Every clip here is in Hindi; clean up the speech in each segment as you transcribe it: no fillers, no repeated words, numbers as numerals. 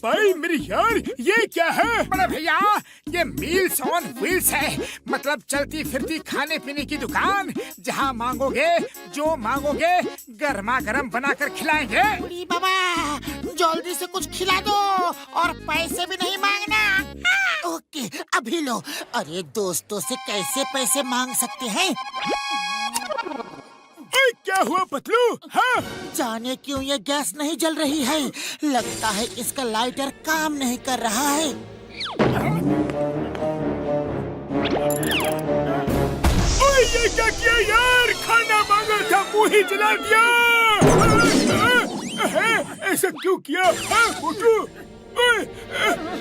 भाई मेरी यार, ये क्या है? बड़े भैया, ये मील्स ऑन व्हील्स है, मतलब चलती फिरती खाने पीने की दुकान, जहाँ मांगोगे जो मांगोगे गर्मा गर्म बनाकर खिलाएंगे। बाबा जल्दी से कुछ खिला दो और पैसे भी नहीं मांगना। ओके अभी लो। अरे दोस्तों से कैसे पैसे मांग सकते हैं? क्या हुआ पतलू? हाँ? जाने क्यों ये गैस नहीं जल रही है। लगता है इसका लाइटर काम नहीं कर रहा है। ओए, ये क्या किया यार? खाना मांगा था, मुंह ही जला दिया। ऐसा क्यों किया? मोटू,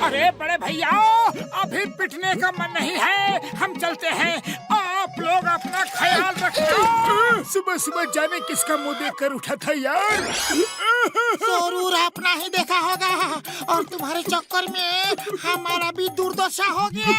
अरे बड़े भैया, अभी पिटने का मन नहीं है, हम चलते हैं। आप लोग अपना ख्याल रखना। सुबह सुबह जाने किसका मुंह देखकर उठा था यार। जरूर आपने ही देखा होगा, और तुम्हारे चक्कर में हमारा भी दुर्दशा हो गया।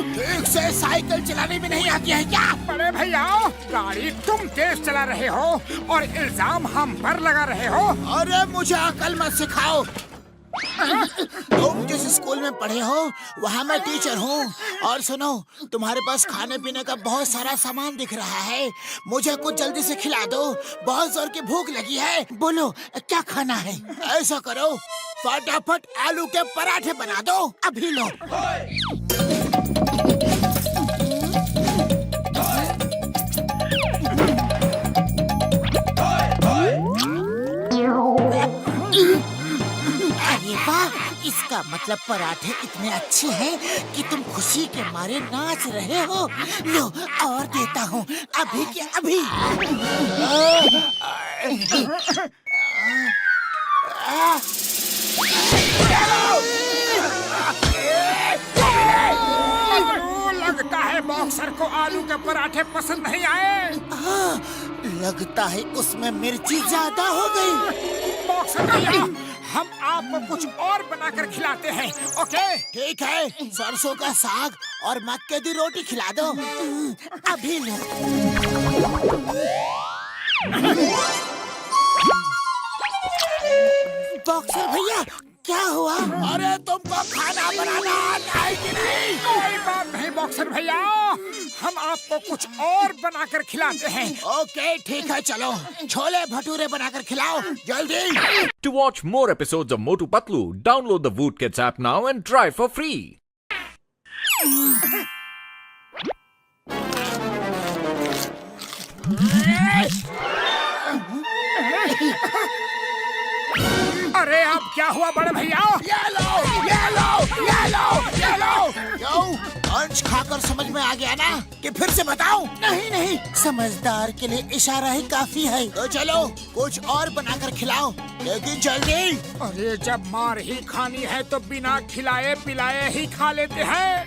ठीक से साइकिल चलाने भी नहीं आती है क्या? बड़े भैया, गाड़ी तुम तेज चला रहे हो और इल्जाम हम पर लगा रहे हो। अरे मुझे अकल मत सिखाओ। तुम जिस स्कूल में पढ़े हो वहाँ मैं टीचर हूँ। और सुनो, तुम्हारे पास खाने पीने का बहुत सारा सामान दिख रहा है, मुझे कुछ जल्दी से खिला दो, बहुत जोर की भूख लगी है। बोलो क्या खाना है? ऐसा करो, फटाफट आलू के पराठे बना दो, अभी लो। अरे वाह, इसका मतलब पराठे इतने अच्छे हैं कि तुम खुशी के मारे नाच रहे हो। लो और देता हूँ, अभी के अभी। लगता है बॉक्सर को आलू के पराठे पसंद नहीं आए। लगता है उसमें मिर्ची ज्यादा हो गई। बॉक्सर भैया, हम आपको कुछ और बनाकर खिलाते हैं, ओके? ठीक है, सरसों का साग और मक्के की रोटी खिला दो, अभी लो। बॉक्सर भैया क्या हुआ? अरे तुमको खाना बनाना आता है कि नहीं? कोई बात नहीं बॉक्सर भैया, हम आपको कुछ और बनाकर खिलाते हैं। ओके ठीक है, चलो छोले भटूरे बनाकर खिलाओ जल्दी। To watch more episodes of Motu Patlu, download the Voot Kids app now and try for free. अरे अब क्या हुआ बड़े भैया? ये लो, ये लो, ये लो, ये लो। क्यों? अंश खाकर समझ में आ गया ना कि फिर से बताऊं? नहीं नहीं, समझदार के लिए इशारा ही काफी है। तो चलो कुछ और बनाकर खिलाओ, लेकिन जल्दी। अरे जब मार ही खानी है तो बिना खिलाए पिलाए ही खा लेते हैं।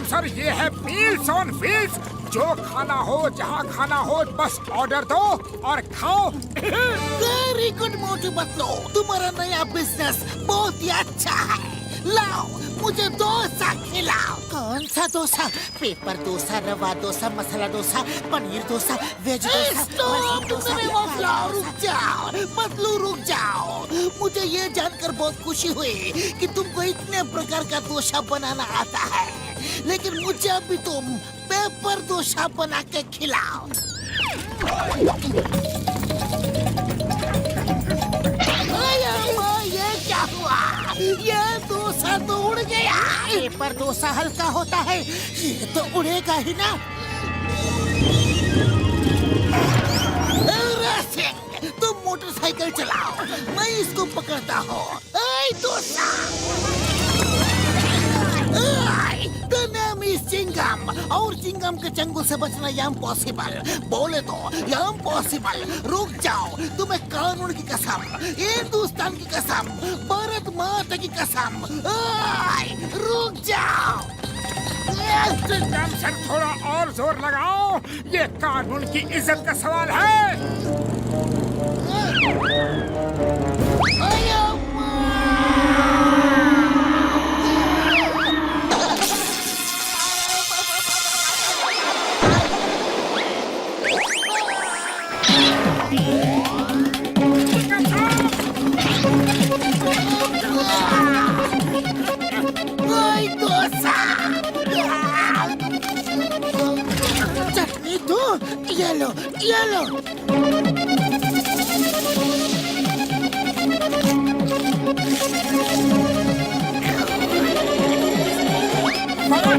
सर ये है मील्स ऑन व्हील्स। जो खाना हो जहाँ खाना हो बस ऑर्डर दो और खाओ। वेरी गुड मोटू पतलू, तुम्हारा नया बिजनेस बहुत ही अच्छा है। लाओ मुझे डोसा खिलाओ। कौन सा डोसा? पेपर डोसा, रवा डोसा, मसाला डोसा, पनीर डोसा, वेज डोसा। रुक जाओ पतलू, रुक जाओ। मुझे ये जानकर बहुत खुशी हुई कि तुमको इतने प्रकार का डोसा बनाना आता है, लेकिन मुझे अभी तुम पेपर डोसा बना के खिलाओ। ये क्या हुआ? ये डोसा तो उड़ गया। पेपर डोसा हल्का होता है, ये तो उड़ेगा ही ना। तुम मोटरसाइकिल चलाओ, मैं इसको पकड़ता हूँ। Dosa, the name is Jinga। Chingam, और चिंगम के चंगुल से बचना इम्पॉसिबल। बोले तो इम्पॉसिबल। रुक जाओ, तुम्हें कानून की कसम, हिंदुस्तान की कसम, भारत माता की कसम, रुक जाओ। चिंगम सर, थोड़ा और जोर लगाओ, ये कानून की इज्जत का सवाल है। चटनी दो, ये लो, ये लो।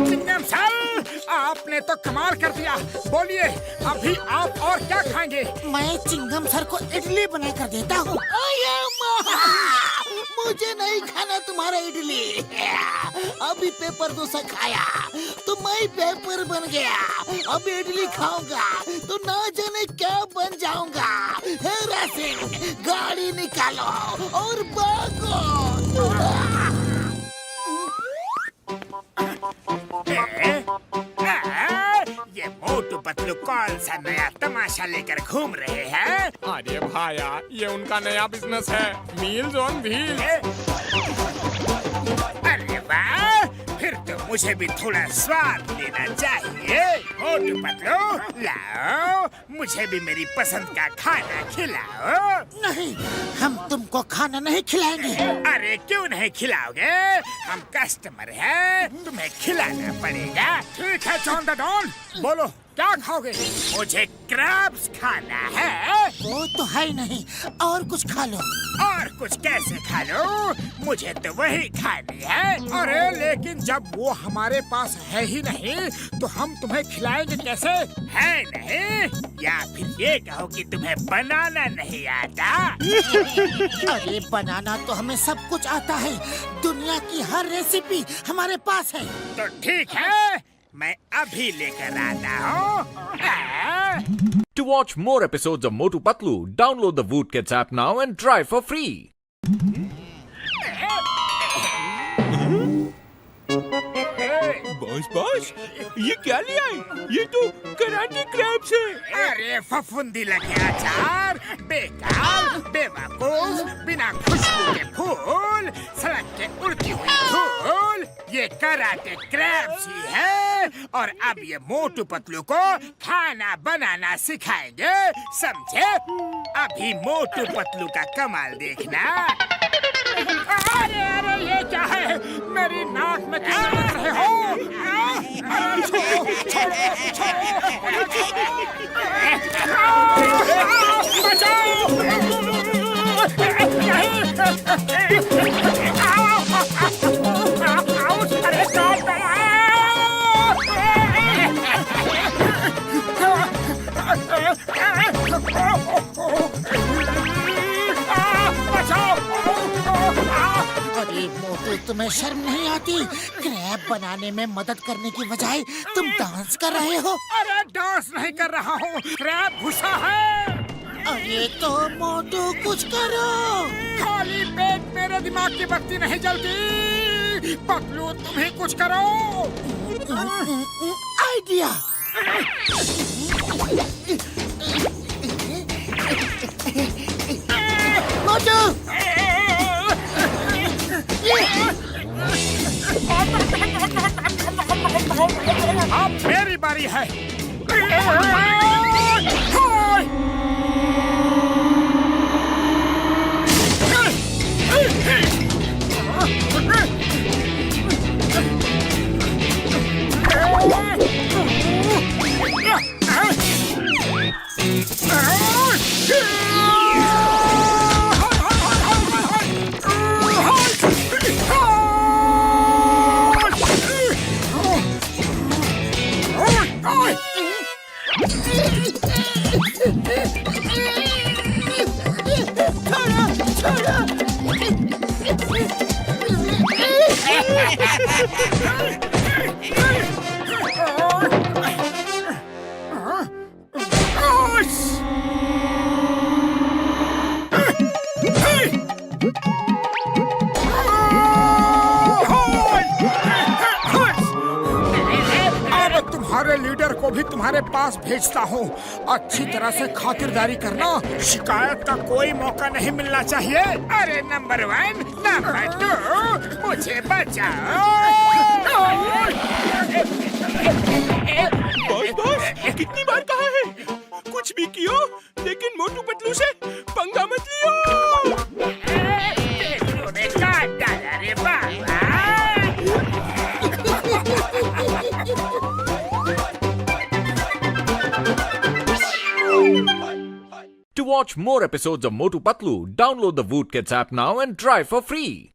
चिंगम सर, आपने तो कमाल कर दिया। बोलिए, अभी आप और क्या खाएंगे? मैं चिंगम सर को इडली बना कर देता हूँ। मुझे नहीं खाना तुम्हारा इडली। अभी पेपर डोसा खाया तो मैं पेपर बन गया। अब इडली खाऊंगा तो ना जाने क्या बन जाऊंगा। हेरा सिंह, गाड़ी निकालो और भागो। ये मोटू पतलू कौन सा नया तमाशा लेकर घूम रहे हैं? अरे भाया, ये उनका नया बिजनेस है, मील्स ऑन व्हील्स। अरे वाह, फिर तो मुझे भी थोड़ा स्वाद लेना चाहिए। मोटू पतलू, लाओ, मुझे भी मेरी पसंद का खाना खिलाओ। नहीं, हम तुमको खाना नहीं खिलाएंगे। अरे क्यों नहीं खिलाओगे? हम कस्टमर हैं, तुम्हें खिलाना पड़ेगा। ठीक है जॉन द डॉन, बोलो क्या खाओगे? मुझे क्रैब्स खाना है। वो तो है नहीं, और कुछ खा लो। और कुछ कैसे खा लो? मुझे तो वही खानी है। अरे लेकिन जब वो हमारे पास है ही नहीं तो हम तुम्हें खिलाएंगे कैसे? है नहीं? या फिर ये कहो कि तुम्हें बनाना नहीं आता? अरे बनाना तो हमें सब कुछ आता है। दुनिया की हर रेसिपी हमारे पास है। तो ठीक है, मैं अभी लेकर आता हूँ। To watch more episodes of Motu Patlu, download the Voot Kids app now and try for free. Boss boss, ये क्या ले आए? ये तो कराटे क्रैब्स है। अरे फफूंदी लगे अचार, बेकार, बेवकूफ, बिना खुशबू के फूल, सड़क के उड़ती हुई धूल, ये कराटे क्रैब्स ही है। और अब ये मोटू पतलू को खाना बनाना सिखाएंगे, समझे? अभी मोटू पतलू का कमाल देखना। अरे अरे ये क्या है? मेरी नाक में क्या कर रहे हो? अरे मोटू, तुम्हें शर्म नहीं आती? क्रैब बनाने में मदद करने की बजाय तुम डांस कर रहे हो। अरे डांस नहीं कर रहा हूँ, क्रैब घुसा है। अरे तो मोटू कुछ करो। खाली पेट मेरे दिमाग की बत्ती नहीं जलती। पतलू तुम ही कुछ करो। आइडिया। मोटू, अब मेरी बारी है। तुम्हारे लीडर को भी तुम्हारे पास भेजता हूँ। अच्छी तरह से खातिरदारी करना, शिकायत का कोई मौका नहीं मिलना चाहिए। अरे नंबर 1, नंबर 2, मुझे बचाओ। बॉस कितनी बार कहा है कुछ भी कियो लेकिन मोटू पतलू से पंगा मत लियो। तूने काट डाला रे बाबा। To watch more episodes of Motu Patlu, download the Voot Kids app now and try for free.